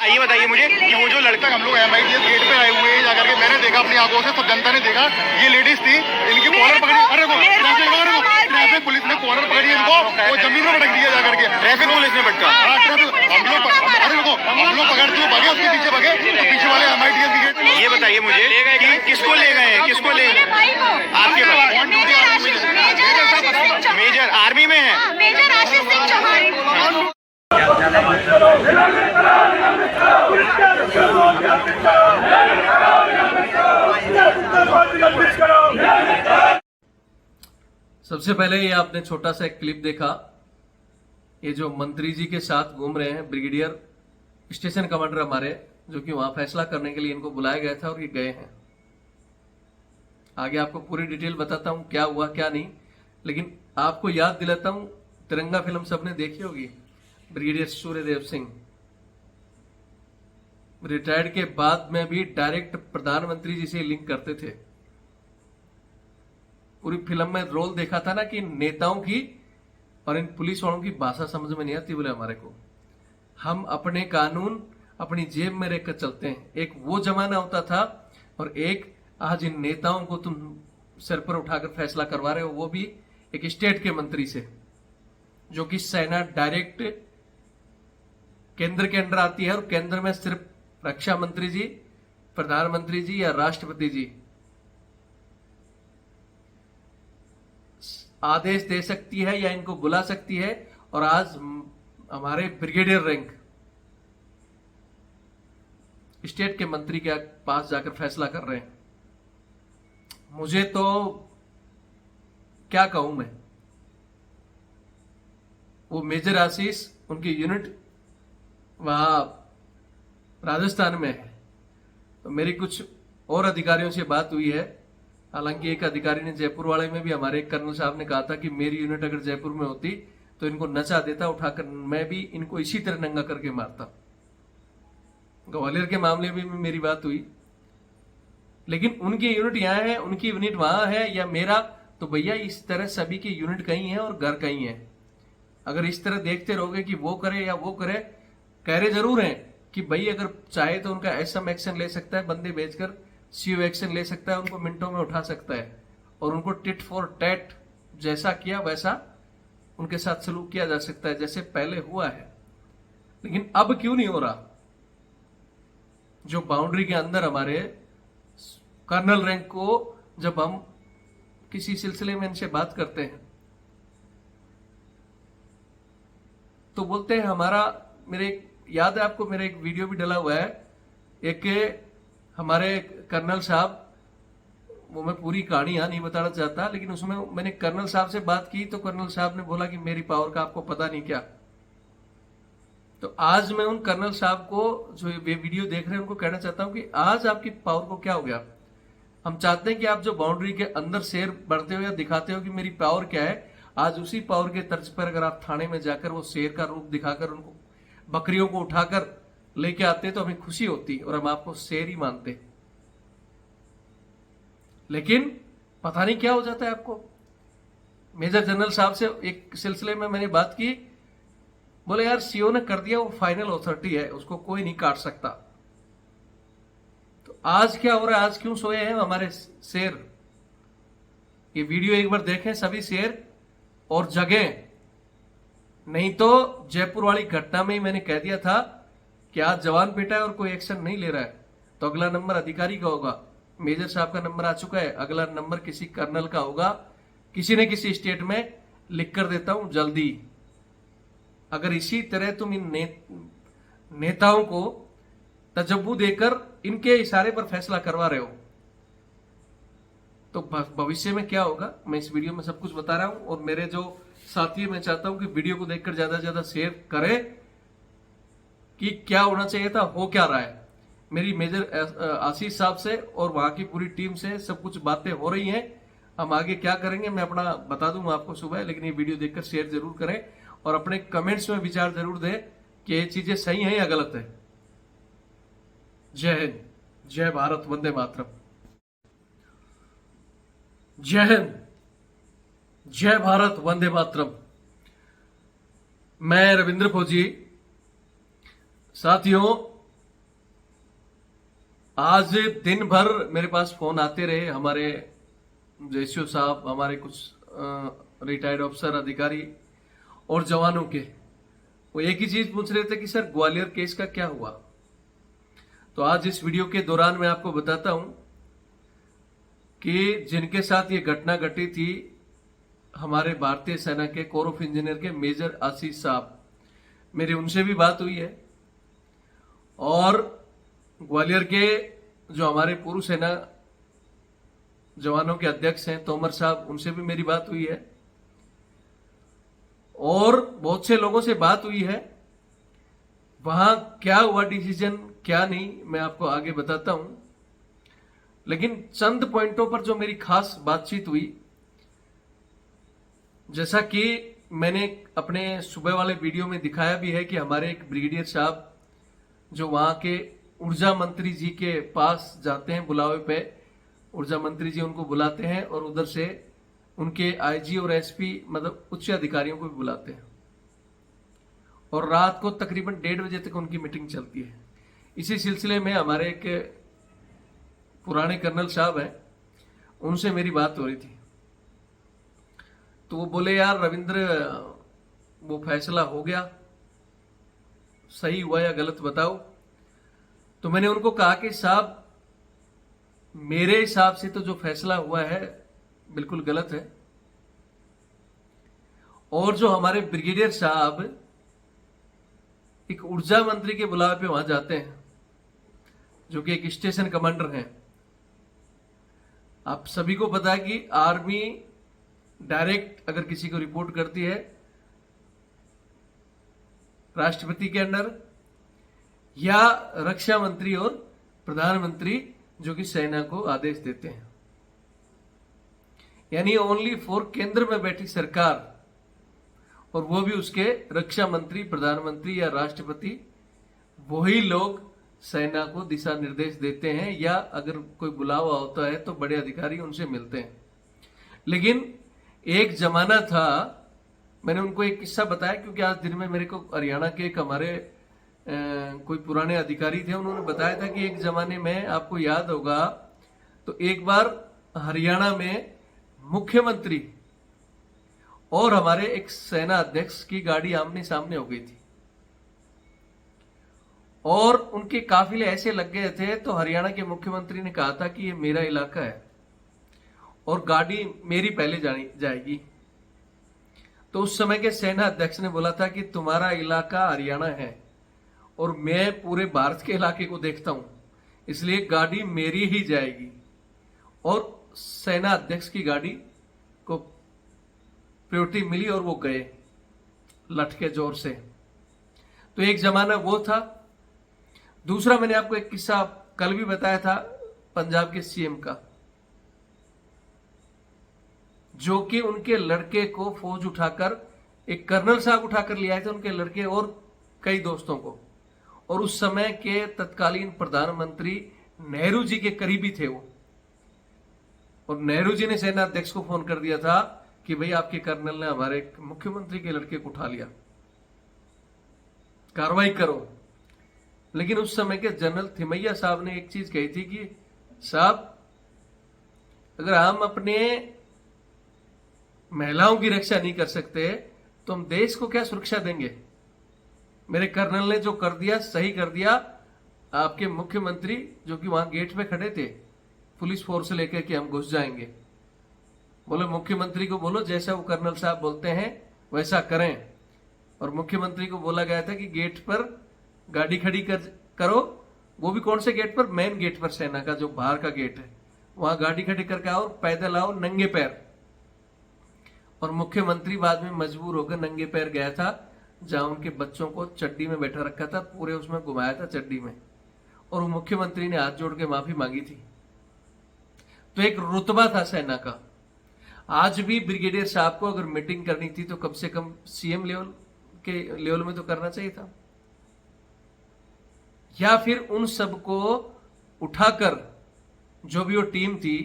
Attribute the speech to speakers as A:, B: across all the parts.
A: ये बताइए मुझे कि वो जो लड़का हम लोग MITS गेट पे आए हुए हैं जाकर के मैंने देखा अपनी आंखों से, सब जनता ने देखा, ये लेडीज थी, इनकी कॉलर पकड़ी, अरे ट्रैफिक पुलिस ने कॉलर पकड़ी इनको, वो जमीन में पटक दिया जाकर के, ट्रैफिक पुलिस ने पटका। हम लोग पकड़ के भागे, उसके पीछे भागे, पीछे वाले MITS के गेट। ये बताइए मुझे कि किसको ले गए हैं, किसको ले आपके मेजर आर्मी में है,
B: मेजर आशीष सिंह चौहान।
C: सबसे पहले ये आपने छोटा सा एक क्लिप देखा, ये जो मंत्री जी के साथ घूम रहे हैं ब्रिगेडियर स्टेशन कमांडर हमारे, जो कि वहां फैसला करने के लिए इनको बुलाया गया था और ये गए हैं। आगे आपको पूरी डिटेल बताता हूं क्या हुआ क्या नहीं, लेकिन आपको याद दिलाता हूं तिरंगा फिल्म सबने देखी होगी। ब्रिगेडियर सूर्यदेव सिंह रिटायर्ड के बाद में भी डायरेक्ट प्रधानमंत्री जी से लिंक करते थे। पूरी फिल्म में रोल देखा था ना कि नेताओं की और इन पुलिस वालों की भाषा समझ में नहीं आती। बोले हमारे को, हम अपने कानून अपनी जेब में रखकर चलते हैं। एक वो जमाना होता था और एक आज इन नेताओं को तुम सिर पर उठाकर फैसला करवा रहे हो, वो भी एक स्टेट के मंत्री से, जो कि सेना डायरेक्ट केंद्र के अंडर आती है और केंद्र में सिर्फ रक्षा मंत्री जी, प्रधानमंत्री जी या राष्ट्रपति जी आदेश दे सकती है या इनको बुला सकती है। और आज हमारे ब्रिगेडियर रैंक स्टेट के मंत्री के पास जाकर फैसला कर रहे हैं। मुझे तो क्या कहूं मैं, वो मेजर आशीष उनकी यूनिट वहां राजस्थान में है। तो मेरी कुछ और अधिकारियों से बात हुई है, हालांकि एक अधिकारी ने जयपुर वाले में भी, हमारे कर्नल साहब ने कहा था कि मेरी यूनिट अगर जयपुर में होती तो इनको नचा देता उठाकर, मैं भी इनको इसी तरह नंगा करके मारता। ग्वालियर के मामले में भी मेरी बात हुई, लेकिन उनकी यूनिट यहाँ है, उनकी यूनिट वहां है या मेरा, तो भैया इस तरह सभी की यूनिट कहीं है और घर कहीं है। अगर इस तरह देखते रहोगे कि वो करे या वो करे, कह रहे जरूर हैं कि भाई अगर चाहे तो उनका SM एक्शन ले सकता है, बंदे भेजकर CO एक्शन ले सकता है, उनको मिनटों में उठा सकता है और उनको टिट फॉर टैट जैसा किया वैसा उनके साथ सलूक किया जा सकता है जैसे पहले हुआ है। लेकिन अब क्यों नहीं हो रहा? जो बाउंड्री के अंदर हमारे कर्नल रैंक को जब हम किसी सिलसिले में इनसे बात करते हैं तो बोलते हैं हमारा, मेरे याद है आपको, मेरा एक वीडियो भी डला हुआ है, एक हमारे कर्नल साहब, वो मैं पूरी कहानी यहां नहीं बताना चाहता, लेकिन उसमें मैंने कर्नल साहब से बात की तो कर्नल साहब ने बोला कि मेरी पावर का आपको पता नहीं क्या। तो आज मैं उन कर्नल साहब को जो ये वीडियो देख रहे हैं उनको कहना चाहता हूं कि आज आपकी पावर को क्या हो गया। हम चाहते हैं कि आप जो बाउंड्री के अंदर शेर बढ़ते हो या दिखाते हो कि मेरी पावर क्या है, आज उसी पावर के तर्ज पर अगर आप थाने में जाकर वो शेर का रूप दिखाकर उनको बकरियों को उठाकर लेके आते तो हमें खुशी होती और हम आपको शेर ही मानते। लेकिन पता नहीं क्या हो जाता है आपको। मेजर जनरल साहब से एक सिलसिले में मैंने बात की, बोले यार CO ने कर दिया, वो फाइनल अथॉरिटी है, उसको कोई नहीं काट सकता। तो आज क्या हो रहा है, आज क्यों सोए हैं हमारे शेर? ये वीडियो एक बार देखें सभी शेर और जगें। नहीं तो जयपुर वाली घटना में ही मैंने कह दिया था कि आज जवान बेटा है और कोई एक्शन नहीं ले रहा है तो अगला नंबर अधिकारी का होगा। मेजर साहब का नंबर आ चुका है, अगला नंबर किसी कर्नल का होगा, किसी न किसी स्टेट में लिख कर देता हूं जल्दी। अगर इसी तरह तुम इन नेताओं को तजब्बू देकर इनके इशारे पर फैसला करवा रहे हो तो भविष्य में क्या होगा, मैं इस वीडियो में सब कुछ बता रहा हूं। और मेरे जो साथी, मैं चाहता हूं कि वीडियो को देखकर ज्यादा से ज्यादा शेयर करें कि क्या होना चाहिए था, हो क्या रहा है। मेरी मेजर आशीष साहब से और वहां की पूरी टीम से सब कुछ बातें हो रही हैं। हम आगे क्या करेंगे मैं अपना बता दूंगा आपको सुबह, लेकिन ये वीडियो देखकर शेयर जरूर करें और अपने कमेंट्स में विचार जरूर दें कि ये चीजें सही हैं या गलत है। जय हिंद, जय भारत, वंदे मातरम। जय हिंद, जय भारत, वंदे मातरम। मैं रविंद्र फौजी। साथियों, आज दिन भर मेरे पास फोन आते रहे हमारे जेसीओ साहब, हमारे कुछ रिटायर्ड अफसर अधिकारी और जवानों के। वो एक ही चीज पूछ रहे थे कि सर ग्वालियर केस का क्या हुआ। तो आज इस वीडियो के दौरान मैं आपको बताता हूं कि जिनके साथ ये घटना घटी थी, हमारे भारतीय सेना के कोर ऑफ इंजीनियर के मेजर आशीष साहब, मेरी उनसे भी बात हुई है। और ग्वालियर के जो हमारे पूर्व सेना जवानों के अध्यक्ष हैं तोमर साहब, उनसे भी मेरी बात हुई है। और बहुत से लोगों से बात हुई है। वहां क्या हुआ डिसीजन, क्या नहीं, मैं आपको आगे बताता हूं। लेकिन चंद पॉइंटों पर जो मेरी खास बातचीत हुई, जैसा कि मैंने अपने सुबह वाले वीडियो में दिखाया भी है कि हमारे एक ब्रिगेडियर साहब जो वहां के ऊर्जा मंत्री जी के पास जाते हैं बुलावे पे, ऊर्जा मंत्री जी उनको बुलाते हैं और उधर से उनके आईजी और एसपी मतलब उच्च अधिकारियों को भी बुलाते हैं। और रात को तकरीबन 1:30 बजे तक उनकी मीटिंग चलती है। इसी सिलसिले में हमारे एक पुराने कर्नल साहब हैं, उनसे मेरी बात हो रही थी। तो वो बोले यार रविंद्र, वो फैसला हो गया, सही हुआ या गलत बताओ। तो मैंने उनको कहा कि साहब मेरे हिसाब से तो जो फैसला हुआ है बिल्कुल गलत है। और जो हमारे ब्रिगेडियर साहब एक ऊर्जा मंत्री के बुलावे पे वहां जाते हैं, जो कि एक स्टेशन कमांडर हैं। आप सभी को पता है कि आर्मी डायरेक्ट अगर किसी को रिपोर्ट करती है राष्ट्रपति के अंडर, या रक्षा मंत्री और प्रधानमंत्री जो कि सेना को आदेश देते हैं। यानी ओनली फॉर केंद्र में बैठी सरकार, और वो भी उसके रक्षा मंत्री, प्रधानमंत्री या राष्ट्रपति, वही लोग सेना को दिशा निर्देश देते हैं, या अगर कोई बुलावा होता है तो बड़े अधिकारी उनसे मिलते हैं। लेकिन एक जमाना था, मैंने उनको एक किस्सा बताया क्योंकि आज दिन में मेरे को हरियाणा के एक हमारे कोई पुराने अधिकारी थे, उन्होंने बताया था कि एक जमाने में, आपको याद होगा, तो एक बार हरियाणा में मुख्यमंत्री और हमारे एक सेना अध्यक्ष की गाड़ी आमने सामने हो गई थी। और उनके काफिले ऐसे लग गए थे, तो हरियाणा के मुख्यमंत्री ने कहा था कि ये मेरा इलाका है और गाड़ी मेरी पहले जाएगी। तो उस समय के सेना अध्यक्ष ने बोला था कि तुम्हारा इलाका हरियाणा है और मैं पूरे भारत के इलाके को देखता हूं, इसलिए गाड़ी मेरी ही जाएगी। और सेना अध्यक्ष की गाड़ी को प्रायोरिटी मिली और वो गए लटके जोर से। तो एक जमाना वो था। दूसरा, मैंने आपको एक किस्सा कल भी बताया था पंजाब के सीएम का, जो कि उनके लड़के को फौज उठाकर, एक कर्नल साहब उठाकर ले आए थे, उनके लड़के और कई दोस्तों को। और उस समय के तत्कालीन प्रधानमंत्री नेहरू जी के करीबी थे वो। और नेहरू जी ने सेना अध्यक्ष को फोन कर दिया था कि भाई आपके कर्नल ने हमारे मुख्यमंत्री के लड़के को उठा लिया, कार्रवाई करो। लेकिन उस समय के जनरल थिमैया साहब ने एक चीज कही थी कि साहब, अगर हम अपने महिलाओं की रक्षा नहीं कर सकते तो हम देश को क्या सुरक्षा देंगे। मेरे कर्नल ने जो कर दिया सही कर दिया। आपके मुख्यमंत्री जो कि वहां गेट पे खड़े थे पुलिस फोर्स लेकर कि हम घुस जाएंगे, बोले मुख्यमंत्री को बोलो जैसा वो कर्नल साहब बोलते हैं वैसा करें। और मुख्यमंत्री को बोला गया था कि गेट पर गाड़ी खड़ी करो। वो भी कौन से गेट पर? मेन गेट पर, सेना का जो बाहर का गेट है, वहां गाड़ी खड़ी करके आओ, पैदल आओ, नंगे पैर। और मुख्यमंत्री बाद में मजबूर होकर नंगे पैर गया था, जहां उनके बच्चों को चड्डी में बैठा रखा था, पूरे उसमें घुमाया था चड्डी में। और वो मुख्यमंत्री ने हाथ जोड़ के माफी मांगी थी। तो एक रुतबा था सेना का। आज भी ब्रिगेडियर साहब को अगर मीटिंग करनी थी तो कम से कम सीएम लेवल में तो करना चाहिए था, या फिर उन सबको उठाकर, जो भी वो टीम थी।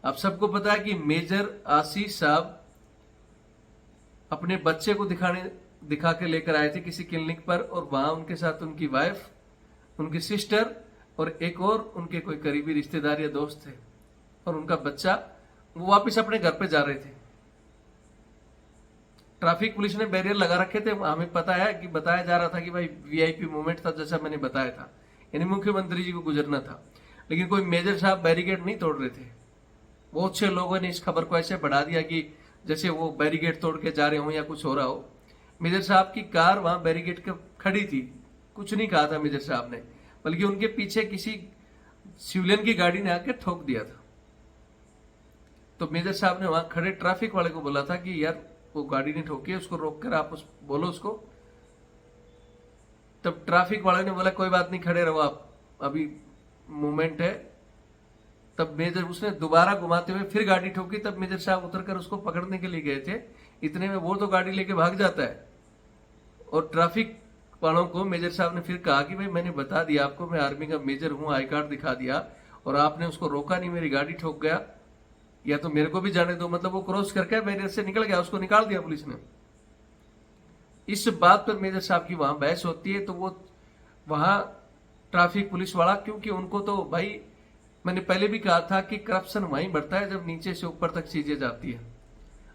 C: आप सबको पता है कि मेजर आशीष साहब अपने बच्चे को दिखा के लेकर आए थे किसी क्लिनिक पर, और वहां उनके साथ उनकी वाइफ, उनकी सिस्टर और एक और उनके कोई करीबी रिश्तेदार या दोस्त थे और उनका बच्चा, वो वापस अपने घर पे जा रहे थे। ट्रैफिक पुलिस ने बैरियर लगा रखे थे। हमें पता है कि बताया जा रहा था कि भाई वीआईपी मूवमेंट था, जैसा मैंने बताया था, यानी मुख्यमंत्री जी को गुजरना था, लेकिन कोई मेजर साहब बैरिकेड नहीं तोड़ रहे थे। बहुत से लोगों ने इस खबर को ऐसे बढ़ा दिया कि जैसे वो बैरिकेड तोड़ के जा रहे हो या कुछ हो रहा हो। मेजर साहब की कार वहां बैरिकेड के खड़ी थी, कुछ नहीं कहा था मेजर साहब ने, बल्कि उनके पीछे किसी सिविलियन की गाड़ी ने आके ठोक दिया था। तो मेजर साहब ने वहां खड़े ट्रैफिक वाले को बोला था कि यार वो गाड़ी ने ठोकी है, उसको रोक कर आप बोलो उसको। तब ट्रैफिक वाले ने बोला कोई बात नहीं, खड़े रहो आप, अभी मूवमेंट है। तब मेजर उसने दोबारा घुमाते हुए फिर गाड़ी ठोकी। तब मेजर साहब उतरकर उसको पकड़ने के लिए गए थे। इतने में वो तो गाड़ी लेके भाग जाता है और ट्रैफिक वालों को मेजर साहब ने फिर कहा कि भाई मैंने बता दिया आपको, मैं आर्मी का मेजर हूं, आई कार्ड दिखा दिया और आपने उसको रोका नहीं, मेरी गाड़ी ठोक गया, या तो मेरे को भी जाने दो। मतलब वो क्रॉस करके बैरियर से निकल गया, उसको निकाल दिया पुलिस ने। इस बात पर मेजर साहब की वहां बहस होती है। तो वो वहां ट्रैफिक पुलिस वाला, क्योंकि उनको तो भाई मैंने पहले भी कहा था कि करप्शन वहीं बढ़ता है जब नीचे से ऊपर तक चीजें जाती है।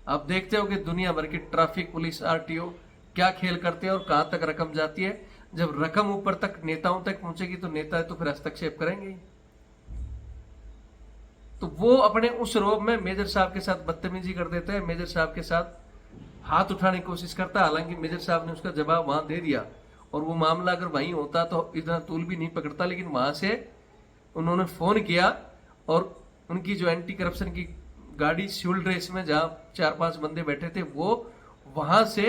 C: आप देखते हो कि दुनिया भर की ट्रैफिक पुलिस, आरटीओ क्या खेल करते हैं और कहां तक रकम जाती है। जब रकम ऊपर तक नेताओं तक पहुंचेगी तो नेता तो फिर हस्तक्षेप करेंगे। तो वो अपने उस रोब में मेजर साहब के साथ बदतमीजी कर देते हैं, मेजर साहब के साथ हाथ उठाने की कोशिश करता है। हालांकि मेजर साहब ने उसका जवाब वहां दे दिया और वो मामला अगर वहीं होता तो इतना तूल भी नहीं पकड़ता। लेकिन वहां से उन्होंने फोन किया और उनकी जो एंटी करप्शन की गाड़ी सिविल ड्रेस में जहां 4-5 बंदे बैठे थे, वो वहां से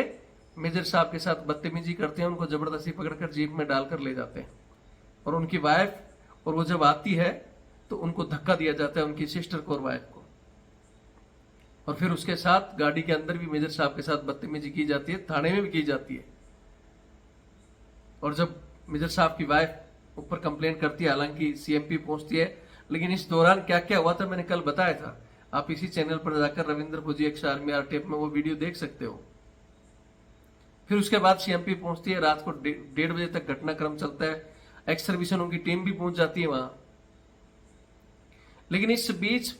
C: मेजर साहब के साथ बदतमीजी करते हैं, उनको जबरदस्ती पकड़कर जीप में डालकर ले जाते हैं। और उनकी वाइफ, और वो जब आती है तो उनको धक्का दिया जाता है, उनकी सिस्टर को और वाइफ को। और फिर उसके साथ गाड़ी के अंदर भी मेजर साहब के साथ बदतमीजी की जाती है, थाने में भी की जाती है। और जब मेजर साहब की वाइफ ऊपर कंप्लेन करती है, हालांकि सीएमपी पहुंचती है, लेकिन इस दौरान क्या क्या हुआ था मैंने कल बताया था। आप इसी चैनल पर जाकर रविंद्र फौजी एक्स आर्मी आरटीएफ में वो वीडियो देख सकते हो। फिर उसके बाद सीएमपी पहुंचती है, रात को 1:30 बजे तक घटनाक्रम चलता है, एक्स सर्विसनों की टीम भी पहुंच जाती है वहां। लेकिन इस बीच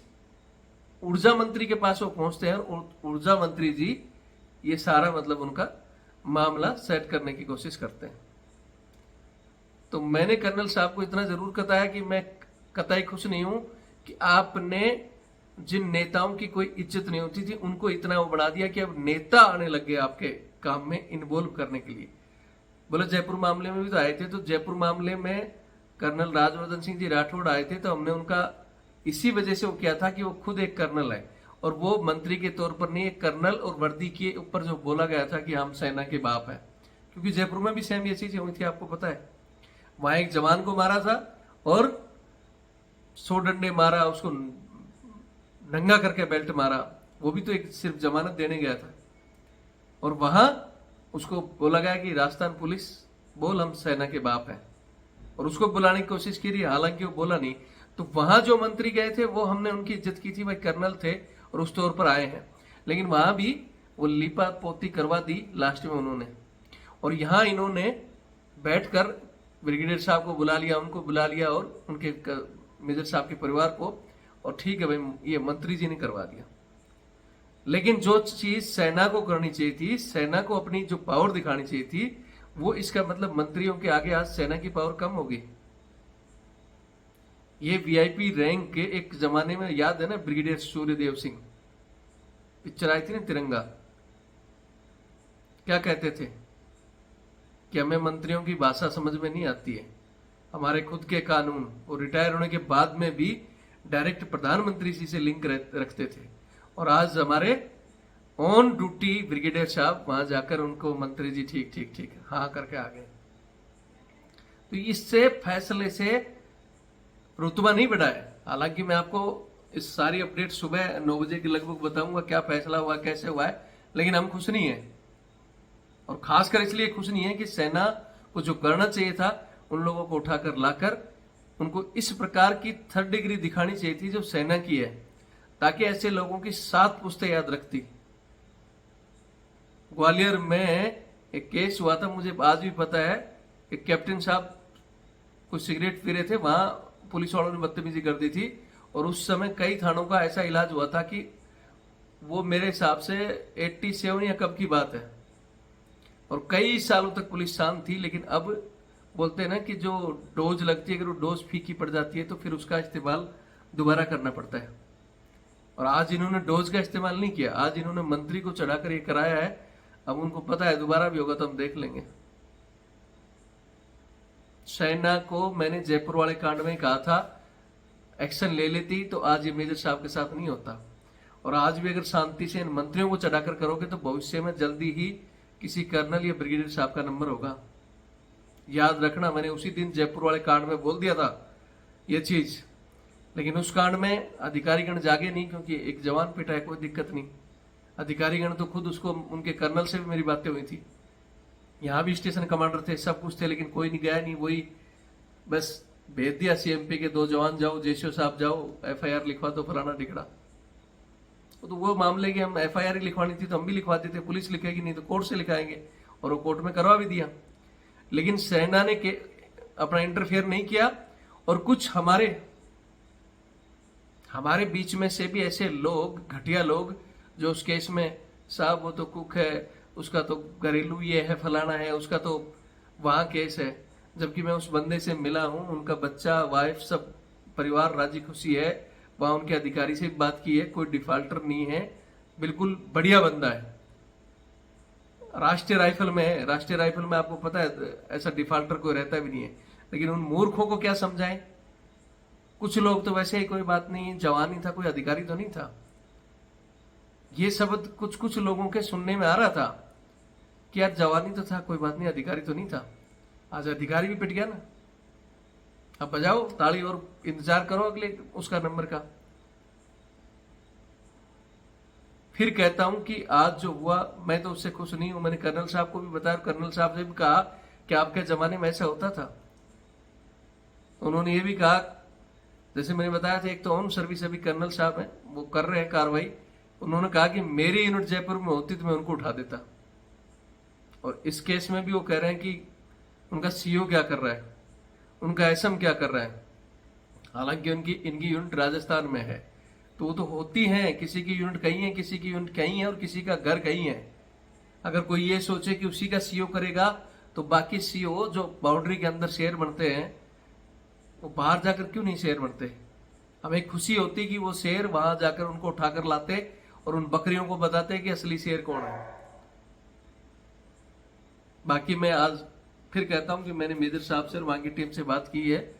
C: ऊर्जा मंत्री के पास वो पहुंचते हैं और ऊर्जा मंत्री जी ये सारा मतलब उनका मामला सेट करने की कोशिश करते हैं। तो मैंने कर्नल साहब को इतना जरूर बताया कि मैं कतई खुश नहीं हूं कि आपने जिन नेताओं की कोई इज्जत नहीं होती थी उनको इतना वो बढ़ा दिया कि अब नेता आने लग गए आपके काम में इन्वॉल्व करने के लिए। बोले जयपुर मामले में भी तो आए थे, तो जयपुर मामले में कर्नल राजवर्धन सिंह जी राठौड़ आए थे, तो हमने उनका इसी वजह से वो किया था कि वो खुद एक कर्नल है और वो मंत्री के तौर पर नहीं, एक कर्नल और वर्दी के ऊपर जो बोला गया था कि हम सेना के बाप है। क्योंकि जयपुर में भी सेम ये चीजें हुई थी, आपको पता है। वहां एक जवान को मारा था और 100 डंडे मारा, उसको नंगा करके बेल्ट मारा, वो भी तो एक सिर्फ जमानत देने गया था। और वहां उसको बोला गया कि राजस्थान पुलिस बोल हम सेना के बाप हैं, और उसको बुलाने की कोशिश की रही, हालांकि वो बोला नहीं। तो वहां जो मंत्री गए थे वो हमने उनकी इज्जत की थी, भाई कर्नल थे और उस तौर पर आए हैं। लेकिन वहां भी वो लिपा पोती करवा दी लास्ट में उन्होंने। और यहां इन्होंने बैठकर ब्रिगेडियर साहब को बुला लिया, उनको बुला लिया और उनके मेजर साहब के परिवार को, और ठीक है भाई ये मंत्री जी ने करवा दिया। लेकिन जो चीज सेना को करनी चाहिए थी, सेना को अपनी जो पावर दिखानी चाहिए थी, वो इसका मतलब मंत्रियों के आगे आज सेना की पावर कम होगी। ये वीआईपी रैंक के एक जमाने में याद है ना, ब्रिगेडियर सूर्यदेव सिंह, पिक्चर आई थी ना तिरंगा, क्या कहते थे कि हमें मंत्रियों की भाषा समझ में नहीं आती है, हमारे खुद के कानून। और रिटायर होने के बाद में भी डायरेक्ट प्रधानमंत्री जी से लिंक रखते थे। और आज हमारे ऑन ड्यूटी ब्रिगेडियर साहब वहां जाकर उनको मंत्री जी ठीक ठीक ठीक हाँ करके आ गए। तो इससे फैसले से रुतबा नहीं बढ़ा है। हालांकि मैं आपको इस सारी अपडेट सुबह 9 बजे के लगभग बताऊंगा क्या फैसला हुआ, कैसे हुआ है, लेकिन हम खुश नहीं है। और खासकर इसलिए खुश नहीं है कि सेना को जो करना चाहिए था उन लोगों को उठाकर लाकर उनको इस प्रकार की 3rd डिग्री दिखानी चाहिए थी जो सेना की है, ताकि ऐसे लोगों की 7 पुश्तें याद रखती। ग्वालियर में एक केस हुआ था, मुझे आज भी पता है कि कैप्टन साहब कुछ सिगरेट पी रहे थे, वहां पुलिस वालों ने बदतमीजी कर दी थी। और उस समय कई थानों का ऐसा इलाज हुआ था कि वो मेरे हिसाब से 87 या कब की बात है, और कई सालों तक पुलिस शांत थी। लेकिन अब बोलते हैं ना कि जो डोज लगती है, अगर वो डोज फीकी पड़ जाती है तो फिर उसका इस्तेमाल दोबारा करना पड़ता है। और आज इन्होंने डोज का इस्तेमाल नहीं किया, आज इन्होंने मंत्री को चढ़ाकर ये कराया है। अब उनको पता है दोबारा भी होगा तो हम देख लेंगे। सेना को मैंने जयपुर वाले कांड में कहा था एक्शन ले लेती तो आज ये मेजर साहब के साथ नहीं होता। और आज भी अगर शांति से इन मंत्रियों को चढ़ाकर करोगे तो भविष्य में जल्दी ही किसी कर्नल या ब्रिगेडियर साहब का नंबर होगा। याद रखना, मैंने उसी दिन जयपुर वाले कांड में बोल दिया था ये चीज, लेकिन उस कांड में अधिकारीगण जागे नहीं, क्योंकि एक जवान पिटा है, कोई दिक्कत नहीं। अधिकारीगण तो खुद उसको, उनके कर्नल से भी मेरी बातें हुई थी, यहाँ भी स्टेशन कमांडर थे, सब कुछ थे, लेकिन कोई नहीं गया, नहीं वही बस भेज दिया सीएमपी के 2 जवान, जाओ जेसीओ साहब जाओ एफआईआर लिखवा दो फलाना टिकड़ा। तो वो मामले की हम एफआईआर ही लिखवानी थी तो हम भी लिखवा देते, पुलिस लिखेगी नहीं तो कोर्ट से लिखाएंगे, और वो कोर्ट में करवा भी दिया। लेकिन सेना ने अपना इंटरफेयर नहीं किया। और कुछ हमारे बीच में से भी ऐसे लोग, घटिया लोग, जो उस केस में साहब वो तो कुक है, उसका तो घरेलू ये है, फलाना है, उसका तो वहां केस है। जबकि मैं उस बंदे से मिला हूं, उनका बच्चा, वाइफ, सब परिवार राजी खुशी है। वहां उनके अधिकारी से भी बात की है, कोई डिफॉल्टर नहीं है, बिल्कुल बढ़िया बंदा है। राष्ट्रीय राइफल में है, राष्ट्रीय राइफल में आपको पता है ऐसा डिफॉल्टर कोई रहता भी नहीं है। लेकिन उन मूर्खों को क्या समझाएं? कुछ लोग तो वैसे ही कोई बात नहीं, जवान ही था, कोई अधिकारी तो नहीं था। ये शब्द कुछ लोगों के सुनने में आ रहा था कि यार जवानी तो था, कोई बात नहीं, अधिकारी तो नहीं था। आज अधिकारी भी पिट गया ना। अब बजाओ ताली और इंतजार करो अगले उसका नंबर का। फिर कहता हूं कि आज जो हुआ, मैं तो उससे खुश नहीं हूं। मैंने कर्नल साहब को भी बताया, कर्नल साहब से भी कहा कि आपके जमाने में ऐसा होता था। उन्होंने ये भी कहा, जैसे मैंने बताया था, एक तो ऑन सर्विस अभी कर्नल साहब हैं, वो कर रहे हैं कार्रवाई। उन्होंने कहा कि मेरी यूनिट जयपुर में होती तो मैं उनको उठा देता। और इस केस में भी वो कह रहे हैं कि उनका सीओ क्या कर रहा है, उनका एसएम क्या कर रहा है। हालांकि इनकी यूनिट राजस्थान में है, तो वो तो होती है, किसी की यूनिट कहीं है, किसी की यूनिट कहीं है, और किसी का घर कहीं है। अगर कोई ये सोचे कि उसी का सीओ करेगा तो बाकी सीओ जो बाउंड्री के अंदर शेयर बनते हैं वो बाहर जाकर क्यों नहीं शेयर बनते? हमें खुशी होती कि वो शेर वहां जाकर उनको उठाकर लाते और उन बकरियों को बताते कि असली शेर कौन है। बाकी मैं आज फिर कहता हूं कि मैंने मेजर साहब से और वहां की टीम से बात की है,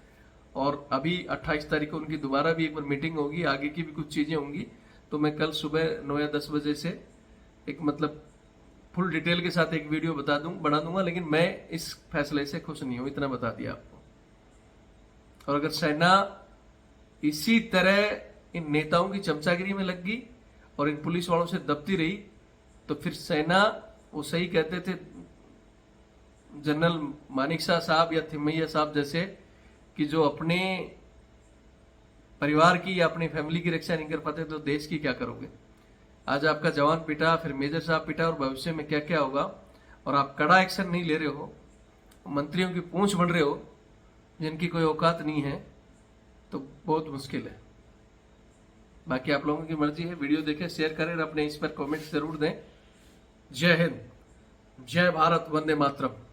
C: और अभी 28 तारीख को उनकी दोबारा भी एक बार मीटिंग होगी, आगे की भी कुछ चीजें होंगी। तो मैं कल सुबह 9 या 10 बजे से एक मतलब फुल डिटेल के साथ एक वीडियो बना दूंगा। लेकिन मैं इस फैसले से खुश नहीं हूं, इतना बता दिया आपको। और अगर सेना इसी तरह इन नेताओं की चमचागिरी में लग गई और इन पुलिस वालों से दबती रही तो फिर सेना, वो सही कहते थे जनरल मानिकशाह साहब या थिमैया साहब जैसे, कि जो अपने परिवार की या अपनी फैमिली की रक्षा नहीं कर पाते तो देश की क्या करोगे? आज आपका जवान पिटा, फिर मेजर साहब पिटा, और भविष्य में क्या क्या होगा। और आप कड़ा एक्शन नहीं ले रहे हो, मंत्रियों की पूंछ बन रहे हो जिनकी कोई औकात नहीं है, तो बहुत मुश्किल है। बाकी आप लोगों की मर्जी है, वीडियो देखें, शेयर करें और अपने इस पर कमेंट जरूर दें। जय हिंद, जय भारत, वंदे मातरम।